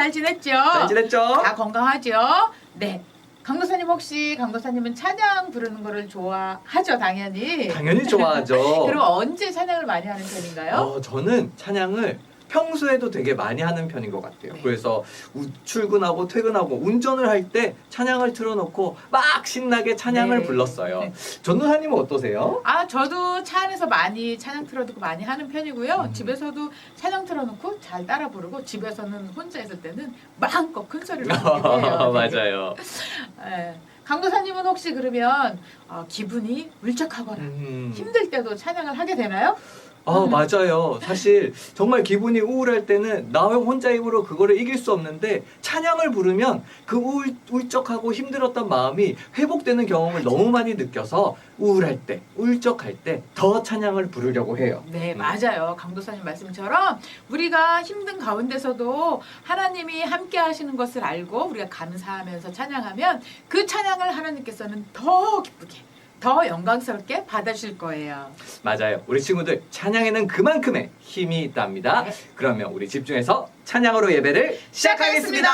잘 지냈죠? 잘 지냈죠? 다 건강하죠? 네. 강도사님 혹시 강도사님은 찬양 부르는 거를 좋아하죠, 당연히. 당연히 좋아하죠. 그럼 언제 찬양을 많이 하는 편인가요? 저는 찬양을 평소에도 되게 많이 하는 편인 것 같아요. 네. 그래서 출근하고 퇴근하고 운전을 할 때 찬양을 틀어놓고 막 신나게 찬양을 네. 불렀어요. 네. 전도사님은 어떠세요? 아, 저도 차 안에서 많이 찬양 틀어놓고 많이 하는 편이고요. 집에서도 찬양 틀어놓고 잘 따라 부르고 집에서는 혼자 있을 때는 마음껏 큰 소리로 부르기도 해요. 맞아요. 네. 강도사님은 혹시 그러면 기분이 울적하거나 힘들 때도 찬양을 하게 되나요? 맞아요. 사실 정말 기분이 우울할 때는 나 혼자 힘으로 그거를 이길 수 없는데 찬양을 부르면 그 울적하고 힘들었던 마음이 회복되는 경험을 너무 많이 느껴서 우울할 때, 울적할 때 더 찬양을 부르려고 해요. 네, 맞아요. 강도사님 말씀처럼 우리가 힘든 가운데서도 하나님이 함께 하시는 것을 알고 우리가 감사하면서 찬양하면 그 찬양을 하나님께서는 더 기쁘게, 더 영광스럽게 받아주실 거예요. 맞아요. 우리 친구들 찬양에는 그만큼의 힘이 있답니다. 네. 그러면 우리 집중해서 찬양으로 예배를 시작하겠습니다.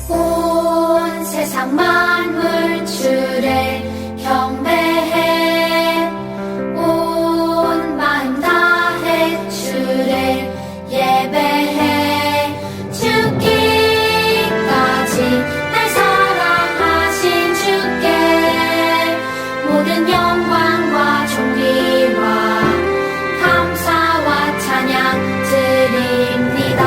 온 세상 만물 주를 경배해 온 마음 다해 주를 예배해 죽기까지 날 사랑하신 주께 모든 영광과 존귀와 감사와 찬양 드립니다.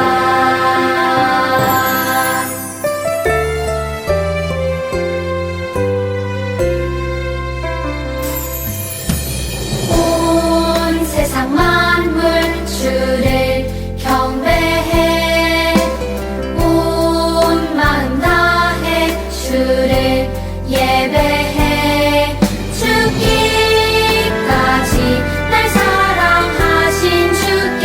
온 세상 만물 주를 경배해 온 마음 다해 주를 예배해 죽기까지 날 사랑하신 주께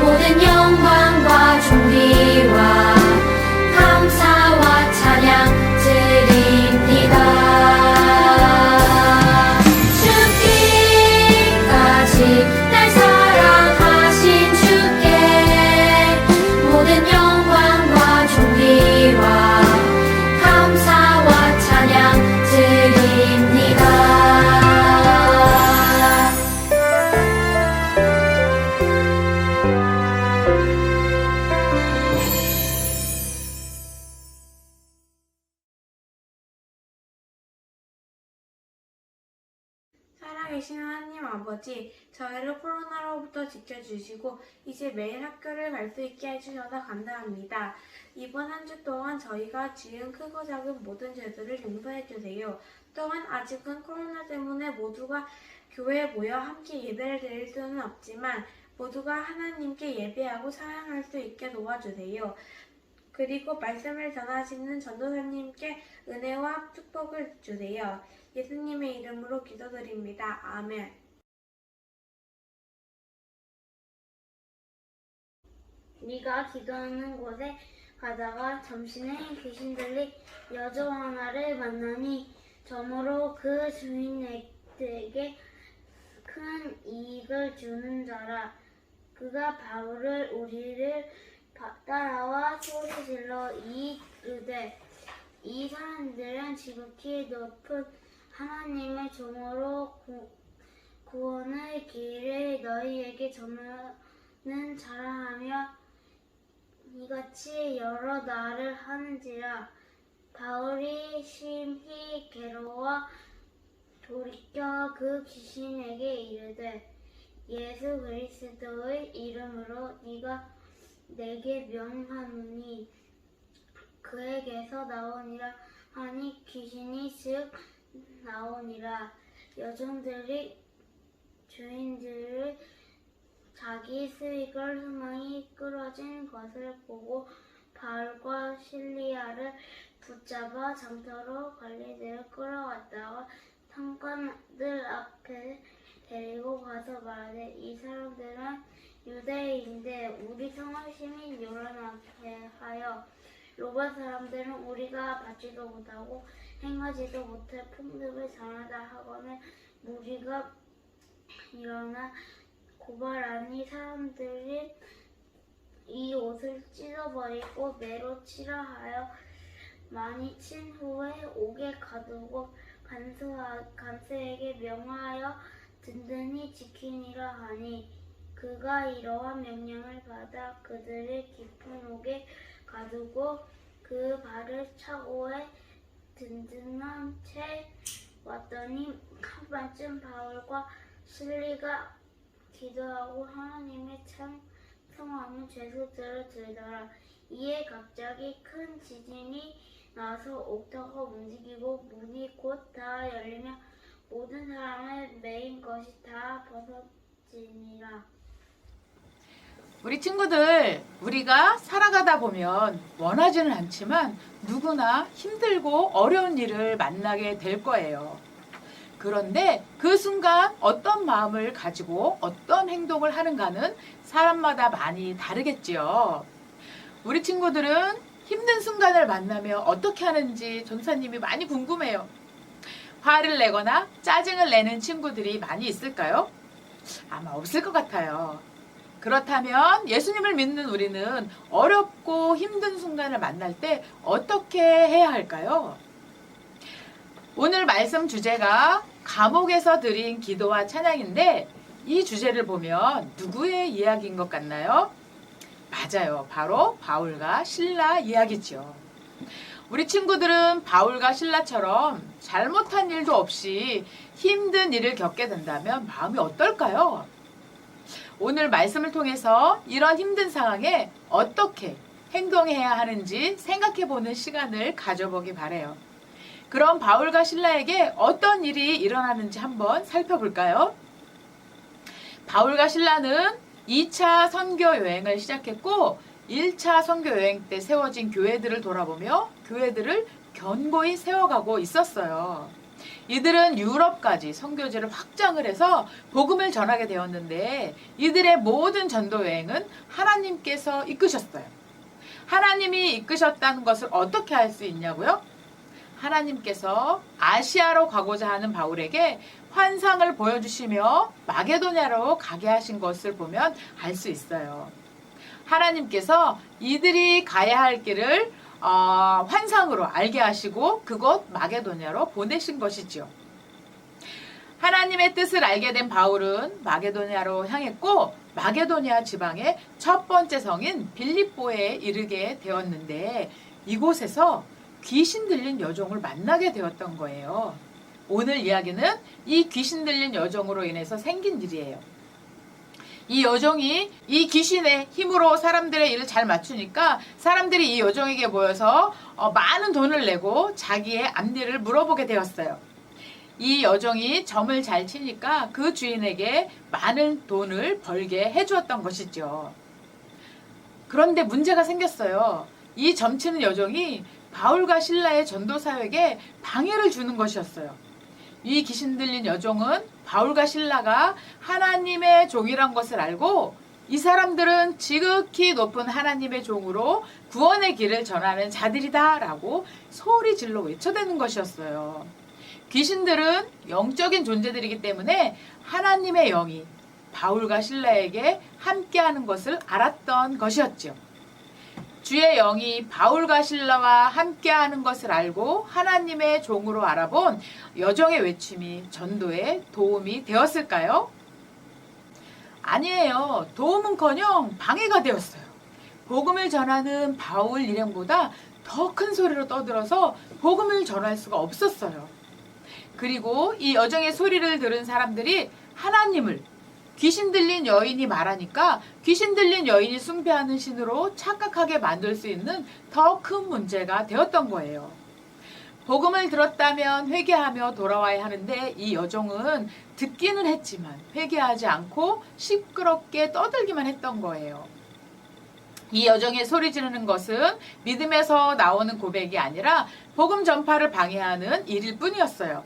모든 영광과 존귀와 감사와 찬양 드립니다. 죽기까지 날 사랑하신 주께 모든 영광과 존귀와 감사와 찬양 드립니다. 살아계신 하나님 아버지, 저희를 코로나로부터 지켜주시고 이제 매일 학교를 갈 수 있게 해주셔서 감사합니다. 이번 한 주 동안 저희가 지은 크고 작은 모든 죄들을 용서해 주세요. 또한 아직은 코로나 때문에 모두가 교회에 모여 함께 예배를 드릴 수는 없지만 모두가 하나님께 예배하고 사랑할 수 있게 도와주세요. 그리고 말씀을 전하시는 전도사님께 은혜와 축복을 주세요. 예수님의 이름으로 기도드립니다. 아멘. 네가 기도하는 곳에 가다가 점심에 귀신들이 여종 하나를 만나니 점으로 그 주인에게 큰 이익을 주는 자라. 그가 바울을 우리를 따라와 소리질러 이르되 이 사람들은 지극히 높은 하나님의 종으로 구원의 길을 너희에게 전하는 자라하며 이같이 여러 날을 하는지라. 바울이 심히 괴로워 돌이켜 그 귀신에게 이르되 예수 그리스도의 이름으로 네가 내게 명하노니 그에게서 나오니라 하니 귀신이 즉 나오니라. 여종들이 주인들을 자기 수익을 희망이 끊어진 것을 보고 바울과 실리아를 붙잡아 장터로 관리들을 끌어왔다가 상관들 앞에 데리고 가서 말하되 이 사람들은 유대인인데 우리 성을 심히 요란하게 하여 로마 사람들은 우리가 받지도 못하고 행하지도 못할 풍습을 전하다 하거늘 무리가 일어나 고발하니 사람들이 이 옷을 찢어버리고 매로 치라 하여 많이 친 후에 옥에 가두고 간수에게 명하여 든든히 지키니라 하니 그가 이러한 명령을 받아 그들을 깊은 옥에 가두고 그 발을 차고에 든든한 채 왔더니 한밤쯤 바울과 실리가 기도하고 하나님의 찬송하는 죄수들을 들더라. 이에 갑자기 큰 지진이 나서 옥터가 움직이고 문이 곧 다 열리며 모든 사람을 매인 것이 다 벗어지니라. 우리 친구들, 우리가 살아가다 보면 원하지는 않지만 누구나 힘들고 어려운 일을 만나게 될 거예요. 그런데 그 순간 어떤 마음을 가지고 어떤 행동을 하는가는 사람마다 많이 다르겠지요. 우리 친구들은 힘든 순간을 만나며 어떻게 하는지 전사님이 많이 궁금해요. 화를 내거나 짜증을 내는 친구들이 많이 있을까요? 아마 없을 것 같아요. 그렇다면 예수님을 믿는 우리는 어렵고 힘든 순간을 만날 때 어떻게 해야 할까요? 오늘 말씀 주제가 감옥에서 드린 기도와 찬양인데 이 주제를 보면 누구의 이야기인 것 같나요? 맞아요. 바로 바울과 실라 이야기죠. 우리 친구들은 바울과 실라처럼 잘못한 일도 없이 힘든 일을 겪게 된다면 마음이 어떨까요? 오늘 말씀을 통해서 이런 힘든 상황에 어떻게 행동해야 하는지 생각해보는 시간을 가져보기 바래요. 그럼 바울과 실라에게 어떤 일이 일어나는지 한번 살펴볼까요? 바울과 실라는 2차 선교 여행을 시작했고 1차 선교 여행 때 세워진 교회들을 돌아보며 교회들을 견고히 세워가고 있었어요. 이들은 유럽까지 선교지를 확장을 해서 복음을 전하게 되었는데 이들의 모든 전도 여행은 하나님께서 이끄셨어요. 하나님이 이끄셨다는 것을 어떻게 알 수 있냐고요? 하나님께서 아시아로 가고자 하는 바울에게 환상을 보여주시며 마게도냐로 가게 하신 것을 보면 알 수 있어요. 하나님께서 이들이 가야 할 길을 환상으로 알게 하시고 그곳 마게도냐로 보내신 것이지요. 하나님의 뜻을 알게 된 바울은 마게도냐로 향했고 마게도냐 지방의 첫 번째 성인 빌립보에 이르게 되었는데 이곳에서 귀신 들린 여종을 만나게 되었던 거예요. 오늘 이야기는 이 귀신 들린 여종으로 인해서 생긴 일이에요. 이 여종이 이 귀신의 힘으로 사람들의 일을 잘 맞추니까 사람들이 이 여종에게 모여서 많은 돈을 내고 자기의 앞일을 물어보게 되었어요. 이 여종이 점을 잘 치니까 그 주인에게 많은 돈을 벌게 해주었던 것이죠. 그런데 문제가 생겼어요. 이 점치는 여종이 바울과 실라의 전도 사역에 방해를 주는 것이었어요. 이 귀신 들린 여종은 바울과 실라가 하나님의 종이란 것을 알고 이 사람들은 지극히 높은 하나님의 종으로 구원의 길을 전하는 자들이다라고 소리 질러 외쳐대는 것이었어요. 귀신들은 영적인 존재들이기 때문에 하나님의 영이 바울과 실라에게 함께하는 것을 알았던 것이었죠. 주의 영이 바울과 실라와 함께하는 것을 알고 하나님의 종으로 알아본 여종의 외침이 전도에 도움이 되었을까요? 아니에요. 도움은커녕 방해가 되었어요. 복음을 전하는 바울 일행보다 더 큰 소리로 떠들어서 복음을 전할 수가 없었어요. 그리고 이 여종의 소리를 들은 사람들이 하나님을 귀신 들린 여인이 말하니까 귀신 들린 여인이 숭배하는 신으로 착각하게 만들 수 있는 더 큰 문제가 되었던 거예요. 복음을 들었다면 회개하며 돌아와야 하는데 이 여종은 듣기는 했지만 회개하지 않고 시끄럽게 떠들기만 했던 거예요. 이 여종의 소리 지르는 것은 믿음에서 나오는 고백이 아니라 복음 전파를 방해하는 일일 뿐이었어요.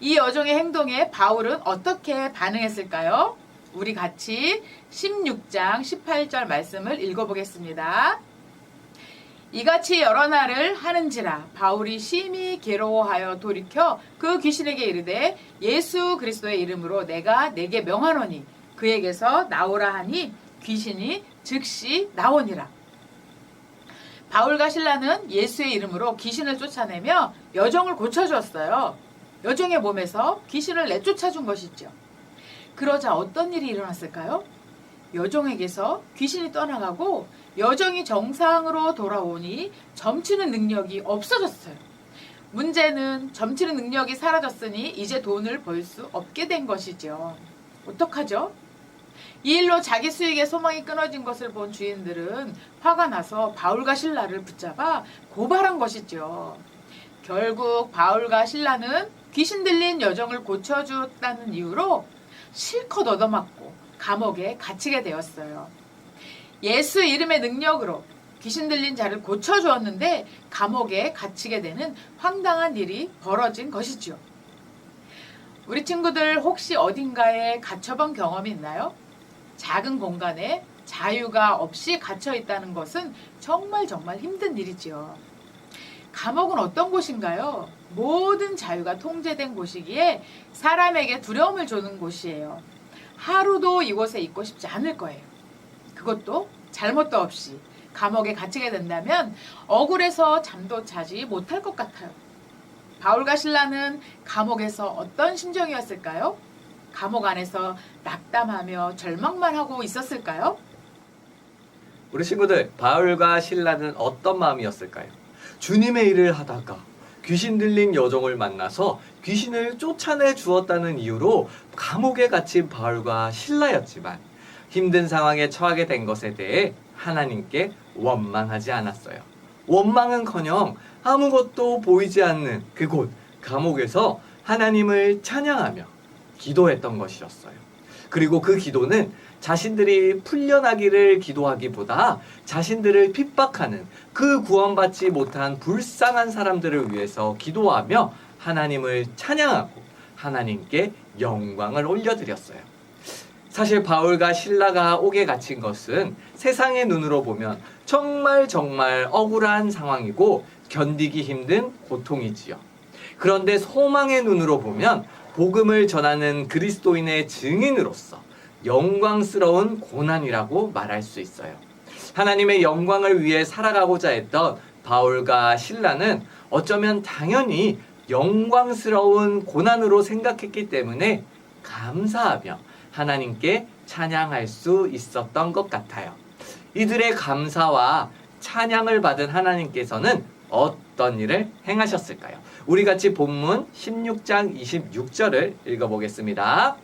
이 여종의 행동에 바울은 어떻게 반응했을까요? 우리 같이 16장 18절 말씀을 읽어보겠습니다. 이같이 여러 날을 하는지라 바울이 심히 괴로워하여 돌이켜 그 귀신에게 이르되 예수 그리스도의 이름으로 내가 내게 명하노니 그에게서 나오라 하니 귀신이 즉시 나오니라. 바울과 실라는 예수의 이름으로 귀신을 쫓아내며 여종을 고쳐주었어요. 여종의 몸에서 귀신을 내쫓아준 것이죠. 그러자 어떤 일이 일어났을까요? 여종에게서 귀신이 떠나가고 여종이 정상으로 돌아오니 점치는 능력이 없어졌어요. 문제는 점치는 능력이 사라졌으니 이제 돈을 벌 수 없게 된 것이죠. 어떡하죠? 이 일로 자기 수익의 소망이 끊어진 것을 본 주인들은 화가 나서 바울과 실라를 붙잡아 고발한 것이죠. 결국 바울과 실라는 귀신 들린 여종을 고쳐주었다는 이유로 실컷 얻어맞고 감옥에 갇히게 되었어요. 예수 이름의 능력으로 귀신 들린 자를 고쳐주었는데 감옥에 갇히게 되는 황당한 일이 벌어진 것이죠. 우리 친구들 혹시 어딘가에 갇혀본 경험이 있나요? 작은 공간에 자유가 없이 갇혀 있다는 것은 정말 힘든 일이지요. 감옥은 어떤 곳인가요? 모든 자유가 통제된 곳이기에 사람에게 두려움을 주는 곳이에요. 하루도 이곳에 있고 싶지 않을 거예요. 그것도 잘못도 없이 감옥에 갇히게 된다면 억울해서 잠도 자지 못할 것 같아요. 바울과 실라는 감옥에서 어떤 심정이었을까요? 감옥 안에서 낙담하며 절망만 하고 있었을까요? 우리 친구들, 바울과 실라는 어떤 마음이었을까요? 주님의 일을 하다가 귀신 들린 여종을 만나서 귀신을 쫓아내 주었다는 이유로 감옥에 갇힌 바울과 실라였지만 힘든 상황에 처하게 된 것에 대해 하나님께 원망하지 않았어요. 원망은커녕 아무것도 보이지 않는 그곳 감옥에서 하나님을 찬양하며 기도했던 것이었어요. 그리고 그 기도는 자신들이 풀려나기를 기도하기보다 자신들을 핍박하는 그 구원받지 못한 불쌍한 사람들을 위해서 기도하며 하나님을 찬양하고 하나님께 영광을 올려드렸어요. 사실 바울과 실라가 옥에 갇힌 것은 세상의 눈으로 보면 정말 억울한 상황이고 견디기 힘든 고통이지요. 그런데 소망의 눈으로 보면 복음을 전하는 그리스도인의 증인으로서 영광스러운 고난이라고 말할 수 있어요. 하나님의 영광을 위해 살아가고자 했던 바울과 실라는 어쩌면 당연히 영광스러운 고난으로 생각했기 때문에 감사하며 하나님께 찬양할 수 있었던 것 같아요. 이들의 감사와 찬양을 받은 하나님께서는 어떤 일을 행하셨을까요? 우리 같이 본문 16장 26절을 읽어보겠습니다.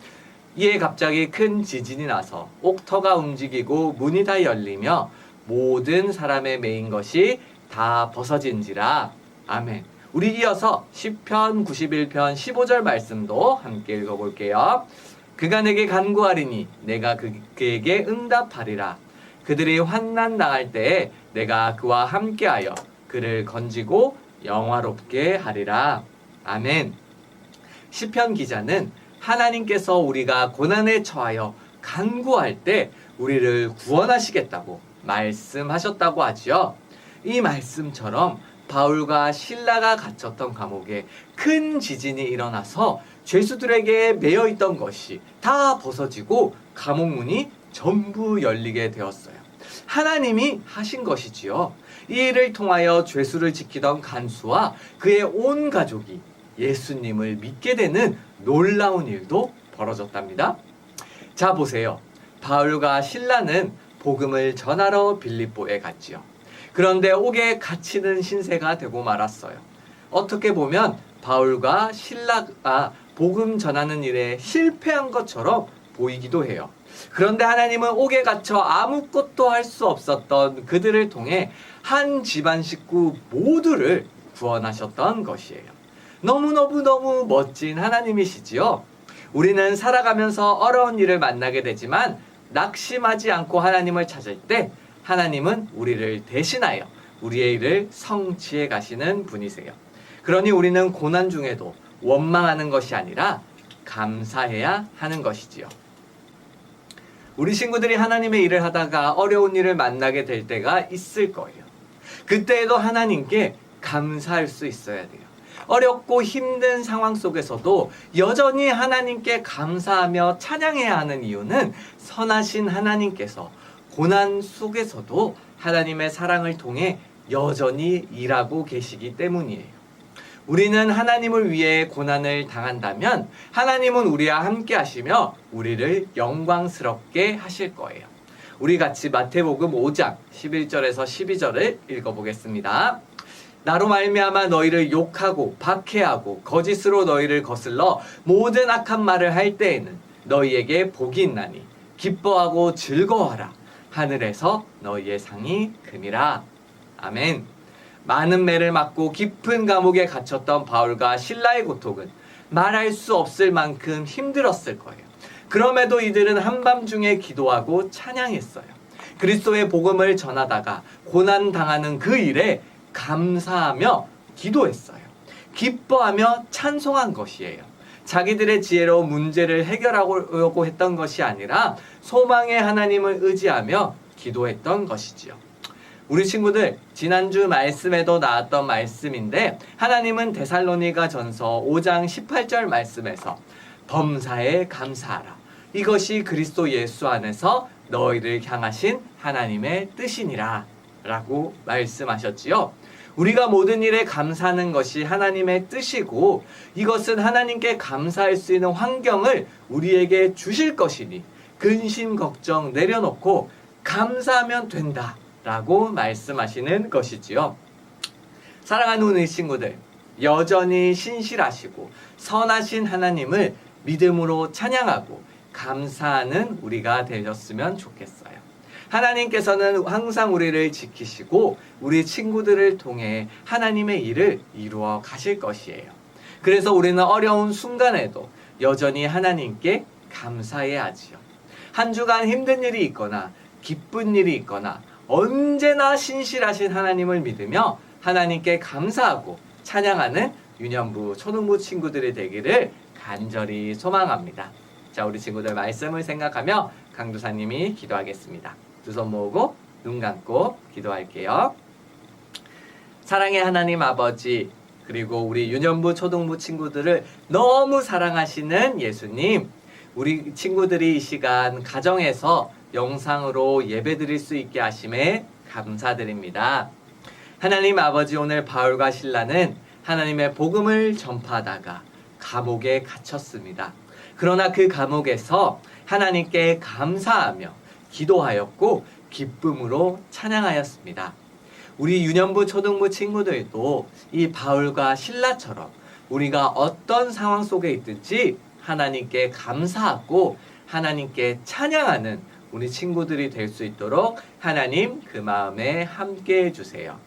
이에 갑자기 큰 지진이 나서 옥터가 움직이고 문이 다 열리며 모든 사람의 매인 것이 다 벗어진지라. 아멘. 우리 이어서 시편 91편 15절 말씀도 함께 읽어볼게요. 그가 내게 간구하리니 내가 그에게 응답하리라. 그들이 환난 당할 때에 내가 그와 함께하여 그를 건지고 영화롭게 하리라. 아멘. 시편 기자는 하나님께서 우리가 고난에 처하여 간구할 때 우리를 구원하시겠다고 말씀하셨다고 하지요. 이 말씀처럼 바울과 실라가 갇혔던 감옥에 큰 지진이 일어나서 죄수들에게 매여 있던 것이 다 벗어지고 감옥 문이 전부 열리게 되었어요. 하나님이 하신 것이지요. 이 일을 통하여 죄수를 지키던 간수와 그의 온 가족이 예수님을 믿게 되는 놀라운 일도 벌어졌답니다. 자, 보세요. 바울과 실라는 복음을 전하러 빌립보에 갔지요. 그런데 옥에 갇히는 신세가 되고 말았어요. 어떻게 보면 바울과 실라가 복음 전하는 일에 실패한 것처럼 보이기도 해요. 그런데 하나님은 옥에 갇혀 아무것도 할 수 없었던 그들을 통해 한 집안 식구 모두를 구원하셨던 것이에요. 너무 멋진 하나님이시지요. 우리는 살아가면서 어려운 일을 만나게 되지만 낙심하지 않고 하나님을 찾을 때 하나님은 우리를 대신하여 우리의 일을 성취해 가시는 분이세요. 그러니 우리는 고난 중에도 원망하는 것이 아니라 감사해야 하는 것이지요. 우리 친구들이 하나님의 일을 하다가 어려운 일을 만나게 될 때가 있을 거예요. 그때에도 하나님께 감사할 수 있어야 돼요. 어렵고 힘든 상황 속에서도 여전히 하나님께 감사하며 찬양해야 하는 이유는 선하신 하나님께서 고난 속에서도 하나님의 사랑을 통해 여전히 일하고 계시기 때문이에요. 우리는 하나님을 위해 고난을 당한다면 하나님은 우리와 함께 하시며 우리를 영광스럽게 하실 거예요. 우리 같이 마태복음 5장 11절에서 12절을 읽어보겠습니다. 나로 말미암아 너희를 욕하고 박해하고 거짓으로 너희를 거슬러 모든 악한 말을 할 때에는 너희에게 복이 있나니 기뻐하고 즐거워하라. 하늘에서 너희의 상이 큼이라. 아멘. 많은 매를 맞고 깊은 감옥에 갇혔던 바울과 실라의 고통은 말할 수 없을 만큼 힘들었을 거예요. 그럼에도 이들은 한밤중에 기도하고 찬양했어요. 그리스도의 복음을 전하다가 고난당하는 그 일에 감사하며 기도했어요. 기뻐하며 찬송한 것이에요. 자기들의 지혜로 문제를 해결하려고 했던 것이 아니라 소망의 하나님을 의지하며 기도했던 것이지요. 우리 친구들, 지난주 말씀에도 나왔던 말씀인데 하나님은 데살로니가 전서 5장 18절 말씀에서 범사에 감사하라. 이것이 그리스도 예수 안에서 너희를 향하신 하나님의 뜻이니라 라고 말씀하셨지요. 우리가 모든 일에 감사하는 것이 하나님의 뜻이고 이것은 하나님께 감사할 수 있는 환경을 우리에게 주실 것이니 근심 걱정 내려놓고 감사하면 된다 라고 말씀하시는 것이지요. 사랑하는 우리 친구들, 여전히 신실하시고 선하신 하나님을 믿음으로 찬양하고 감사하는 우리가 되셨으면 좋겠어요. 하나님께서는 항상 우리를 지키시고 우리 친구들을 통해 하나님의 일을 이루어 가실 것이에요. 그래서 우리는 어려운 순간에도 여전히 하나님께 감사해야 하지요. 한 주간 힘든 일이 있거나 기쁜 일이 있거나 언제나 신실하신 하나님을 믿으며 하나님께 감사하고 찬양하는 유년부, 초등부 친구들이 되기를 간절히 소망합니다. 자, 우리 친구들 말씀을 생각하며 강도사님이 기도하겠습니다. 두 손 모으고 눈 감고 기도할게요. 사랑의 하나님 아버지, 그리고 우리 유년부, 초등부 친구들을 너무 사랑하시는 예수님, 우리 친구들이 이 시간 가정에서 영상으로 예배드릴 수 있게 하심에 감사드립니다. 하나님 아버지, 오늘 바울과 실라는 하나님의 복음을 전파하다가 감옥에 갇혔습니다. 그러나 그 감옥에서 하나님께 감사하며 기도하였고 기쁨으로 찬양하였습니다. 우리 유년부, 초등부 친구들도 이 바울과 실라처럼 우리가 어떤 상황 속에 있든지 하나님께 감사하고 하나님께 찬양하는 우리 친구들이 될 수 있도록 하나님 그 마음에 함께 해주세요.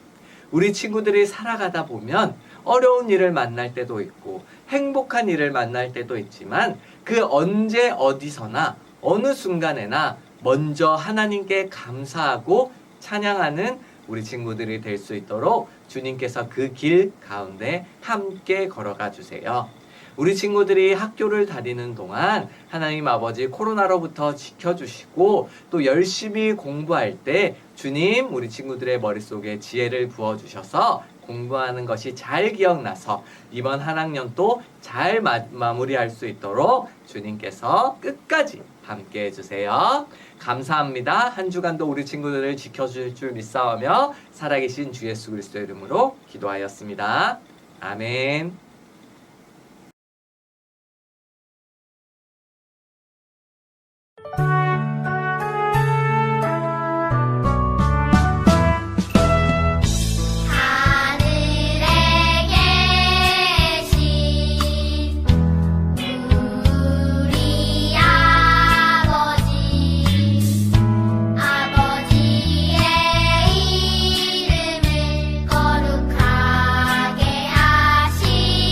우리 친구들이 살아가다 보면 어려운 일을 만날 때도 있고 행복한 일을 만날 때도 있지만 그 언제 어디서나 어느 순간에나 먼저 하나님께 감사하고 찬양하는 우리 친구들이 될 수 있도록 주님께서 그 길 가운데 함께 걸어가 주세요. 우리 친구들이 학교를 다니는 동안 하나님 아버지 코로나로부터 지켜주시고 또 열심히 공부할 때 주님 우리 친구들의 머릿속에 지혜를 부어주셔서 공부하는 것이 잘 기억나서 이번 한 학년도 잘 마무리할 수 있도록 주님께서 끝까지 함께 해주세요. 감사합니다. 한 주간도 우리 친구들을 지켜주실 줄 믿사오며 살아계신 주 예수 그리스도의 이름으로 기도하였습니다. 아멘. 거룩하게 하시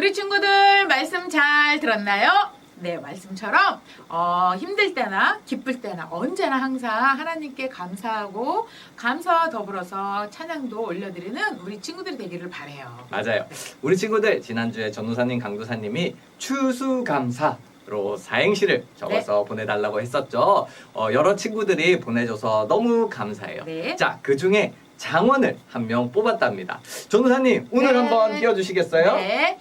우리 친구들 말씀 잘 들었나요? 네, 말씀처럼 힘들 때나 기쁠 때나 언제나 항상 하나님께 감사하고 감사와 더불어서 찬양도 올려드리는 우리 친구들이 되기를 바래요. 맞아요. 우리 친구들 지난주에 전도사님, 강도사님이 추수감사로 사행시를 적어서 보내달라고 했었죠. 여러 친구들이 보내줘서 너무 감사해요. 네. 자, 그 중에 장원을 한 명 뽑았답니다. 전도사님, 오늘 네. 한번 띄워주시겠어요? 네.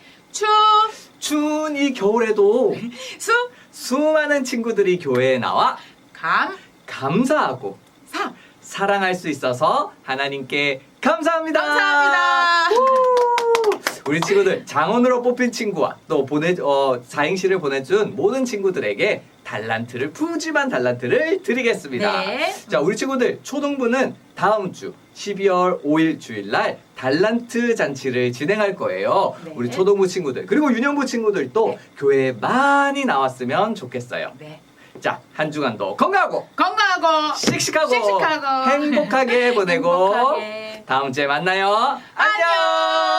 추운 이 겨울에도 수, 수많은 친구들이 교회에 나와 감, 감사하고 사. 사랑할 수 있어서 하나님께 감사합니다. 감사합니다. 우리 친구들 장원으로 뽑힌 친구와 또 사행시를 보내준 모든 친구들에게 푸짐한 달란트를 드리겠습니다. 네. 자, 우리 친구들 초등부는 다음 주 12월 5일 주일날 달란트 잔치를 진행할 거예요. 네. 우리 초등부 친구들 그리고 유년부 친구들도 네. 교회에 많이 나왔으면 좋겠어요. 네. 자, 한 주간도 건강하고 건강하고 씩씩하고 행복하게 행복하게 보내고 행복하게. 다음 주에 만나요. 안녕. 안녕.